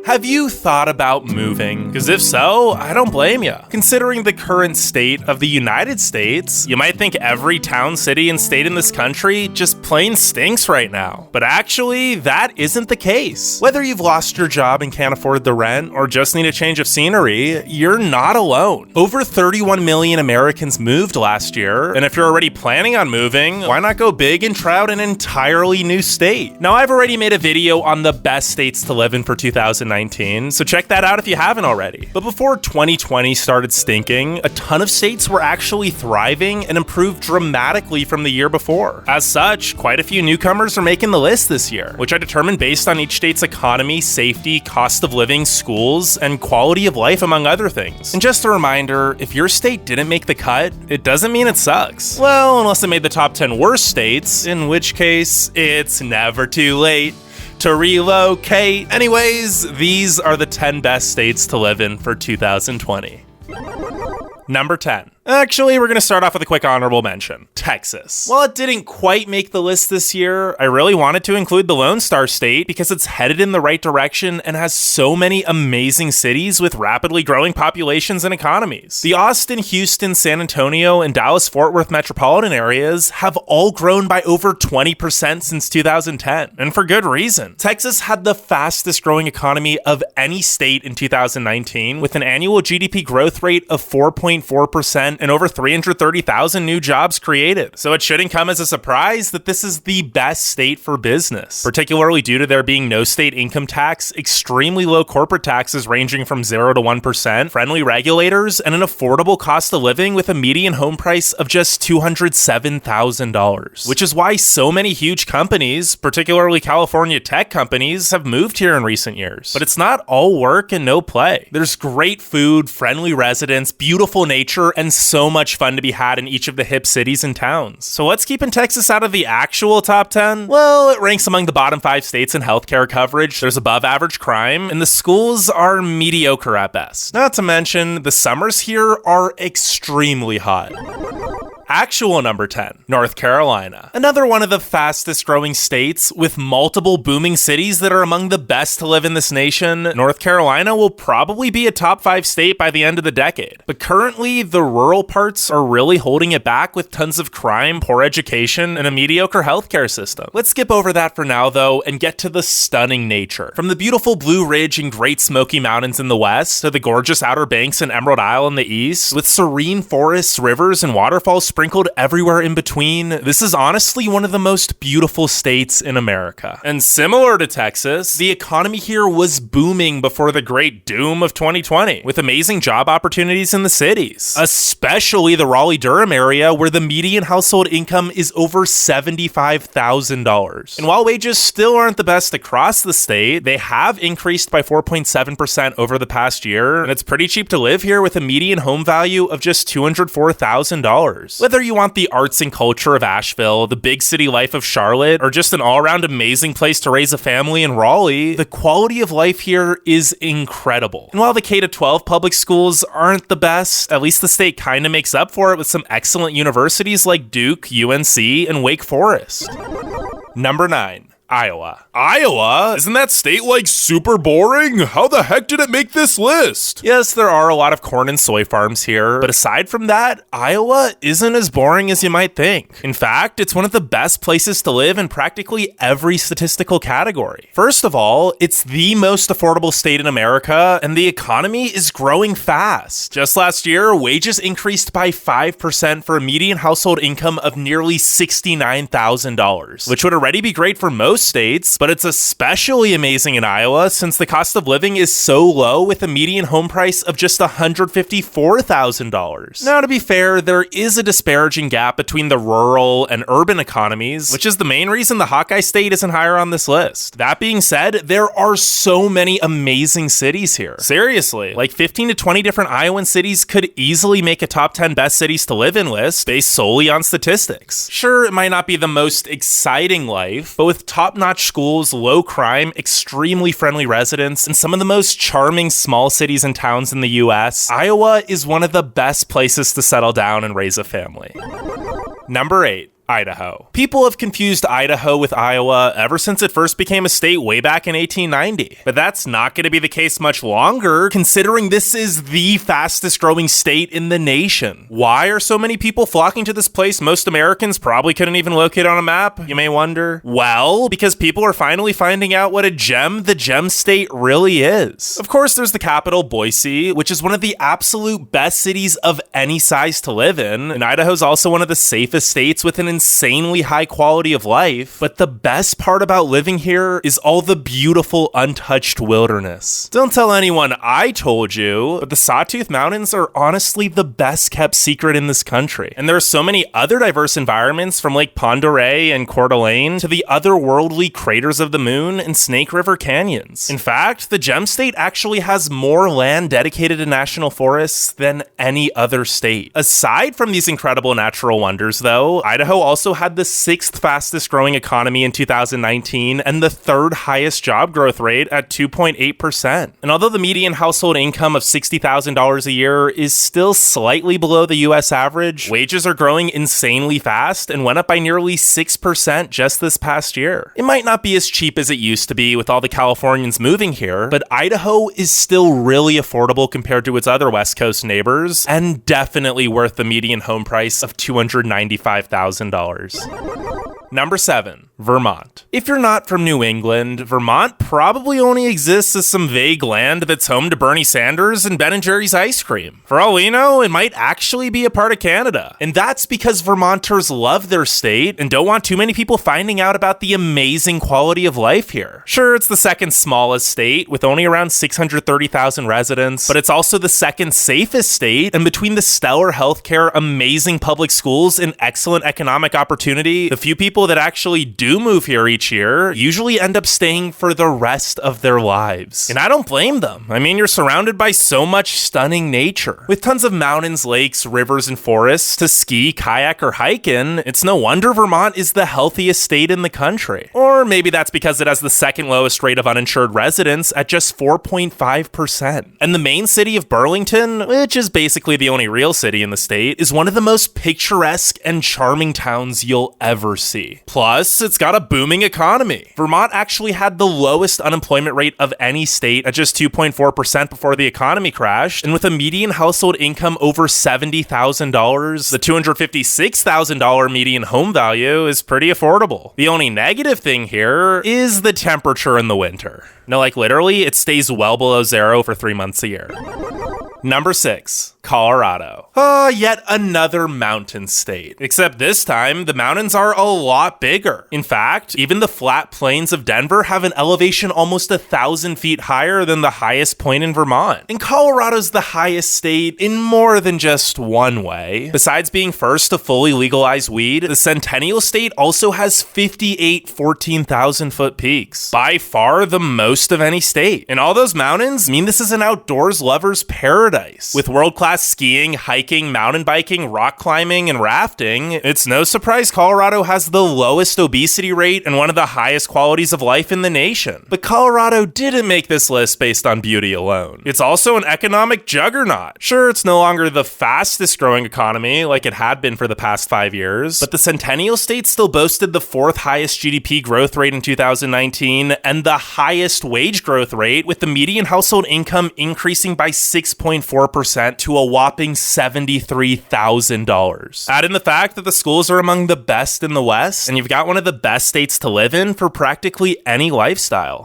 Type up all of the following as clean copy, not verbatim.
Have you thought about moving? Because if so, I don't blame you. Considering the current state of the United States, you might think every town, city, and state in this country just plain stinks right now. But actually, that isn't the case. Whether you've lost your job and can't afford the rent, or just need a change of scenery, you're not alone. Over 31 million Americans moved last year, and if you're already planning on moving, why not go big and try out an entirely new state? Now, I've already made a video on the best states to live in for 2019, so check that out if you haven't already. But before 2020 started stinking, a ton of states were actually thriving and improved dramatically from the year before. As such, quite a few newcomers are making the list this year, which I determined based on each state's economy, safety, cost of living, schools, and quality of life, among other things. And just a reminder, if your state didn't make the cut, it doesn't mean it sucks. Well, unless it made the top 10 worst states, in which case, it's never too late to relocate. Anyways, these are the 10 best states to live in for 2020. Number 10. Actually, we're going to start off with a quick honorable mention. Texas. While it didn't quite make the list this year, I really wanted to include the Lone Star State because it's headed in the right direction and has so many amazing cities with rapidly growing populations and economies. The Austin, Houston, San Antonio, and Dallas-Fort Worth metropolitan areas have all grown by over 20% since 2010, and for good reason. Texas had the fastest growing economy of any state in 2019, with an annual GDP growth rate of 4.4%, and over 330,000 new jobs created. So it shouldn't come as a surprise that this is the best state for business, particularly due to there being no state income tax, extremely low corporate taxes ranging from 0 to 1%, friendly regulators, and an affordable cost of living with a median home price of just $207,000, which is why so many huge companies, particularly California tech companies, have moved here in recent years. But it's not all work and no play. There's great food, friendly residents, beautiful nature, and so much fun to be had in each of the hip cities and towns. So what's keeping Texas out of the actual top 10? Well, it ranks among the bottom 5 states in healthcare coverage, there's above average crime, and the schools are mediocre at best. Not to mention, the summers here are extremely hot. Actual number 10, North Carolina. Another one of the fastest growing states with multiple booming cities that are among the best to live in this nation. North Carolina will probably be a top 5 state by the end of the decade. But currently, the rural parts are really holding it back with tons of crime, poor education, and a mediocre healthcare system. Let's skip over that for now though and get to the stunning nature. From the beautiful Blue Ridge and Great Smoky Mountains in the west to the gorgeous Outer Banks and Emerald Isle in the east, with serene forests, rivers, and waterfalls sprinkled everywhere in between, this is honestly one of the most beautiful states in America. And similar to Texas, the economy here was booming before the great doom of 2020, with amazing job opportunities in the cities, especially the Raleigh-Durham area where the median household income is over $75,000. And while wages still aren't the best across the state, they have increased by 4.7% over the past year, and it's pretty cheap to live here with a median home value of just $204,000. Whether you want the arts and culture of Asheville, the big city life of Charlotte, or just an all-around amazing place to raise a family in Raleigh, the quality of life here is incredible. And while the K-12 public schools aren't the best, at least the state kind of makes up for it with some excellent universities like Duke, UNC, and Wake Forest. Number 9. Iowa. Iowa? Isn't that state like super boring? How the heck did it make this list? Yes, there are a lot of corn and soy farms here, but aside from that, Iowa isn't as boring as you might think. In fact, it's one of the best places to live in practically every statistical category. First of all, it's the most affordable state in America, and the economy is growing fast. Just last year, wages increased by 5% for a median household income of nearly $69,000, which would already be great for most states, but it's especially amazing in Iowa since the cost of living is so low with a median home price of just $154,000. Now, to be fair, there is a disparaging gap between the rural and urban economies, which is the main reason the HAWKEYE state isn't higher on this list. That being said, there are so many amazing cities here. Seriously, like 15 to 20 different Iowan cities could easily make a top 10 best cities to live in list based solely on statistics. Sure, it might not be the most exciting life, but with top-notch schools, low crime, extremely friendly residents, and some of the most charming small cities and towns in the US, Iowa is one of the best places to settle down and raise a family. Number 8. Idaho. People have confused Idaho with Iowa ever since it first became a state way back in 1890. But that's not going to be the case much longer, considering this is the fastest growing state in the nation. Why are so many people flocking to this place most Americans probably couldn't even locate on a map, you may wonder? Well, because people are finally finding out what a gem the gem state really is. Of course, there's the capital, Boise, which is one of the absolute best cities of any size to live in, and Idaho's also one of the safest states with an insanely high quality of life. But the best part about living here is all the beautiful untouched wilderness. Don't tell anyone I told you, but the Sawtooth Mountains are honestly the best kept secret in this country. And there are so many other diverse environments, from Lake Pend Oreille and Coeur d'Alene to the otherworldly craters of the moon and Snake River canyons. In fact, the Gem State actually has more land dedicated to national forests than any other state. Aside from these incredible natural wonders, though, Idaho also had the 6th fastest growing economy in 2019 and the 3rd highest job growth rate at 2.8%. And although the median household income of $60,000 a year is still slightly below the US average, wages are growing insanely fast and went up by nearly 6% just this past year. It might not be as cheap as it used to be with all the Californians moving here, but Idaho is still really affordable compared to its other West Coast neighbors, and definitely worth the median home price of $295,000. Number 7, Vermont. If you're not from New England, Vermont probably only exists as some vague land that's home to Bernie Sanders and Ben & Jerry's ice cream. For all we know, it might actually be a part of Canada. And that's because Vermonters love their state and don't want too many people finding out about the amazing quality of life here. Sure, it's the 2nd smallest state with only around 630,000 residents, but it's also the 2nd safest state, and between the stellar healthcare, amazing public schools, and excellent economic opportunity, the few people that actually do move here each year usually end up staying for the rest of their lives. And I don't blame them. I mean, you're surrounded by so much stunning nature. With tons of mountains, lakes, rivers, and forests to ski, kayak, or hike in, it's no wonder Vermont is the healthiest state in the country. Or maybe that's because it has the 2nd lowest rate of uninsured residents at just 4.5%. And the main city of Burlington, which is basically the only real city in the state, is one of the most picturesque and charming towns you'll ever see. Plus, it's got a booming economy. Vermont actually had the lowest unemployment rate of any state at just 2.4% before the economy crashed, and with a median household income over $70,000, the $256,000 median home value is pretty affordable. The only negative thing here is the temperature in the winter. No, like literally, it stays well below 0 for 3 months a year. Number 6, Colorado. Yet another mountain state. Except this time, the mountains are a lot bigger. In fact, even the flat plains of Denver have an elevation almost 1,000 feet higher than the highest point in Vermont. And Colorado's the highest state in more than just one way. Besides being first to fully legalize weed, the Centennial State also has 58 14,000-foot peaks. By far the most of any state. And all those mountains mean this is an outdoors lover's paradise. With world-class skiing, hiking, mountain biking, rock climbing, and rafting, it's no surprise Colorado has the lowest obesity rate and one of the highest qualities of life in the nation. But Colorado didn't make this list based on beauty alone. It's also an economic juggernaut. Sure, it's no longer the fastest growing economy like it had been for the past 5 years, but the Centennial State still boasted the 4th highest GDP growth rate in 2019 and the highest wage growth rate, with the median household income increasing by 6.4% to a whopping $73,000. Add in the fact that the schools are among the best in the West, and you've got one of the best states to live in for practically any lifestyle.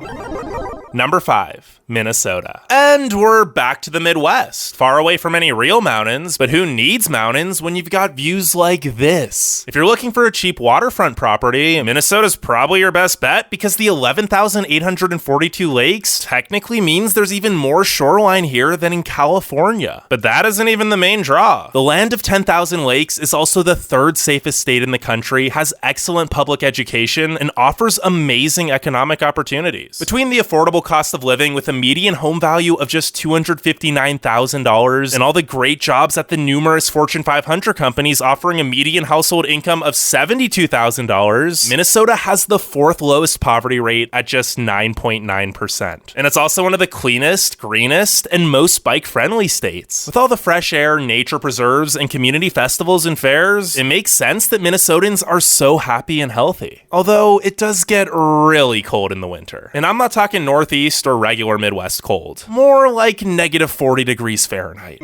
Number 5, Minnesota. And we're back to the Midwest, far away from any real mountains, but who needs mountains when you've got views like this? If you're looking for a cheap waterfront property, Minnesota's probably your best bet because the 11,842 lakes technically means there's even more shoreline here than in California. But that isn't even the main draw. The land of 10,000 lakes is also the 3rd safest state in the country, has excellent public education, and offers amazing economic opportunities. Between the affordable affordable cost of living with a median home value of just $259,000 and all the great jobs at the numerous Fortune 500 companies offering a median household income of $72,000, Minnesota has the fourth lowest poverty rate at just 9.9%. And it's also one of the cleanest, greenest, and most bike-friendly states. With all the fresh air, nature preserves, and community festivals and fairs, it makes sense that Minnesotans are so happy and healthy. Although it does get really cold in the winter. And I'm not talking Northeast or regular Midwest cold. More like negative 40 degrees Fahrenheit.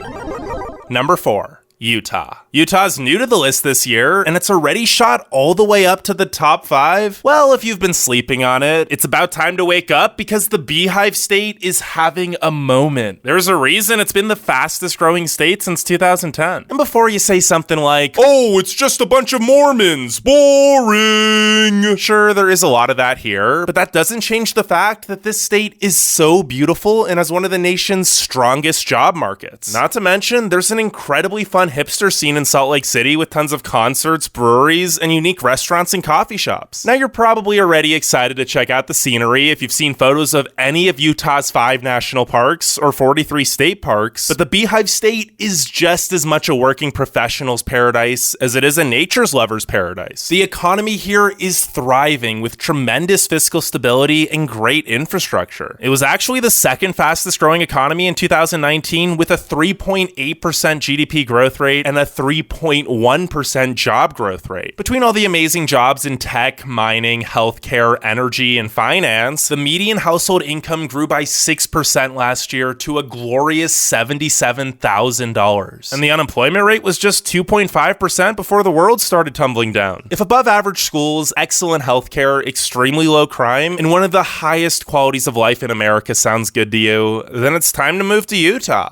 Number 4. Utah. Utah's new to the list this year, and it's already shot all the way up to the top 5. Well, if you've been sleeping on it, it's about time to wake up because the Beehive State is having a moment. There's a reason it's been the fastest growing state since 2010. And before you say something like, oh, it's just a bunch of Mormons, boring. Sure, there is a lot of that here, but that doesn't change the fact that this state is so beautiful and has one of the nation's strongest job markets. Not to mention, there's an incredibly fun hipster scene in Salt Lake City with tons of concerts, breweries, and unique restaurants and coffee shops. Now you're probably already excited to check out the scenery if you've seen photos of any of Utah's 5 national parks or 43 state parks, but the Beehive State is just as much a working professional's paradise as it is a nature's lover's paradise. The economy here is thriving with tremendous fiscal stability and great infrastructure. It was actually the second fastest growing economy in 2019 with a 3.8% GDP growth rate and a 3.1% job growth rate. Between all the amazing jobs in tech, mining, healthcare, energy, and finance, the median household income grew by 6% last year to a glorious $77,000. And the unemployment rate was just 2.5% before the world started tumbling down. If above average schools, excellent healthcare, extremely low crime, and one of the highest qualities of life in America sounds good to you, then it's time to move to Utah.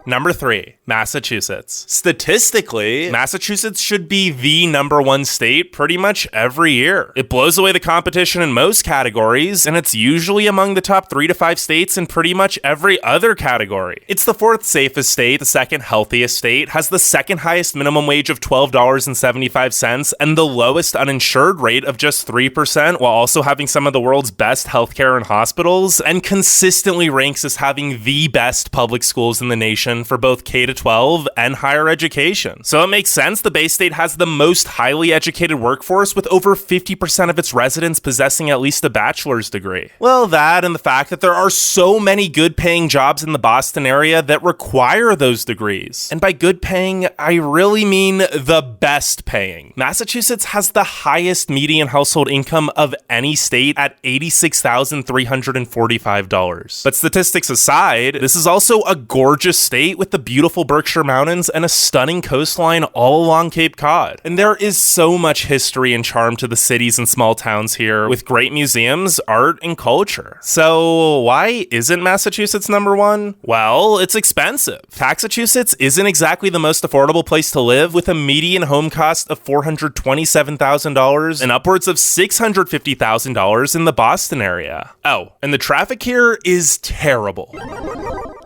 Number 3, Massachusetts. Statistically, Massachusetts should be the number 1 state pretty much every year. It blows away the competition in most categories, and it's usually among the top 3 to 5 states in pretty much every other category. It's the 4th safest state, the 2nd healthiest state, has the 2nd highest minimum wage of $12.75, and the lowest uninsured rate of just 3%, while also having some of the world's best healthcare and hospitals, and consistently ranks as having the best public schools in the nation for both K-12 and higher education. So it makes sense the Bay State has the most highly educated workforce, with over 50% of its residents possessing at least a bachelor's degree. Well, that and the fact that there are so many good paying jobs in the Boston area that require those degrees. And by good paying, I really mean the best paying. Massachusetts has the highest median household income of any state at $86,345. But statistics aside, this is also a gorgeous state with the beautiful Berkshire Mountains and a stunning coastline all along Cape Cod. And there is so much history and charm to the cities and small towns here, with great museums, art, and culture. So why isn't Massachusetts number 1? Well, it's expensive. Massachusetts isn't exactly the most affordable place to live, with a median home cost of $427,000 and upwards of $650,000 in the Boston area. Oh, and the traffic here is terrible.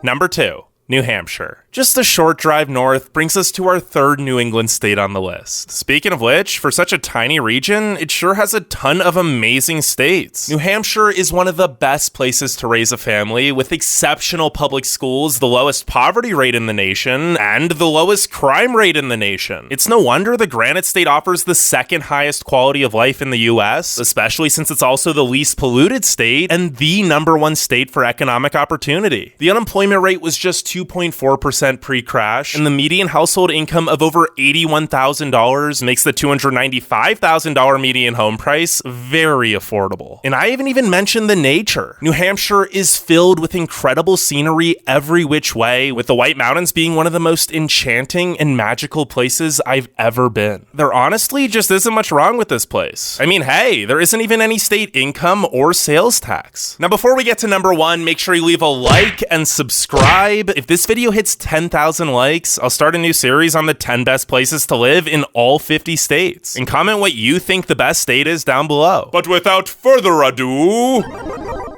Number 2. New Hampshire. Just a short drive north brings us to our 3rd New England state on the list. Speaking of which, for such a tiny region, it sure has a ton of amazing states. New Hampshire is one of the best places to raise a family, with exceptional public schools, the lowest poverty rate in the nation, and the lowest crime rate in the nation. It's no wonder the Granite State offers the 2nd highest quality of life in the US, especially since it's also the least polluted state and the number 1 state for economic opportunity. The unemployment rate was just 2.4% pre-crash, and the median household income of over $81,000 makes the $295,000 median home price very affordable. And I haven't even mentioned the nature. New Hampshire is filled with incredible scenery every which way, with the White Mountains being one of the most enchanting and magical places I've ever been. There honestly just isn't much wrong with this place. I mean, hey, there isn't even any state income or sales tax. Now, before we get to number 1, make sure you leave a like and subscribe. If this video hits 10,000 likes, I'll start a new series on the 10 best places to live in all 50 states. And comment what you think the best state is down below. But without further ado,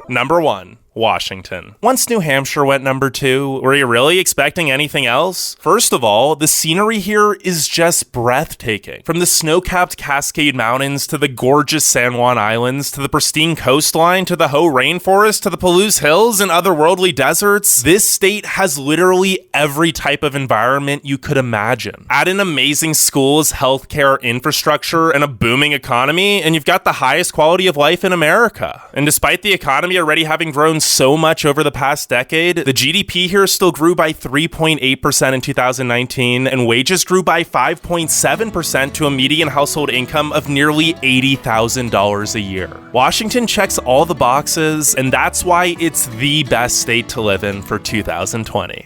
number 1. Washington. Once New Hampshire went number 2, were you really expecting anything else? First of all, the scenery here is just breathtaking. From the snow-capped Cascade Mountains to the gorgeous San Juan Islands to the pristine coastline to the Hoh Rainforest to the Palouse Hills and otherworldly deserts, this state has literally every type of environment you could imagine. Add in amazing schools, healthcare, infrastructure, and a booming economy, and you've got the highest quality of life in America. And despite the economy already having grown so much over the past decade, the GDP here still grew by 3.8% in 2019, and wages grew by 5.7% to a median household income of nearly $80,000 a year. Washington checks all the boxes, and that's why it's the best state to live in for 2020.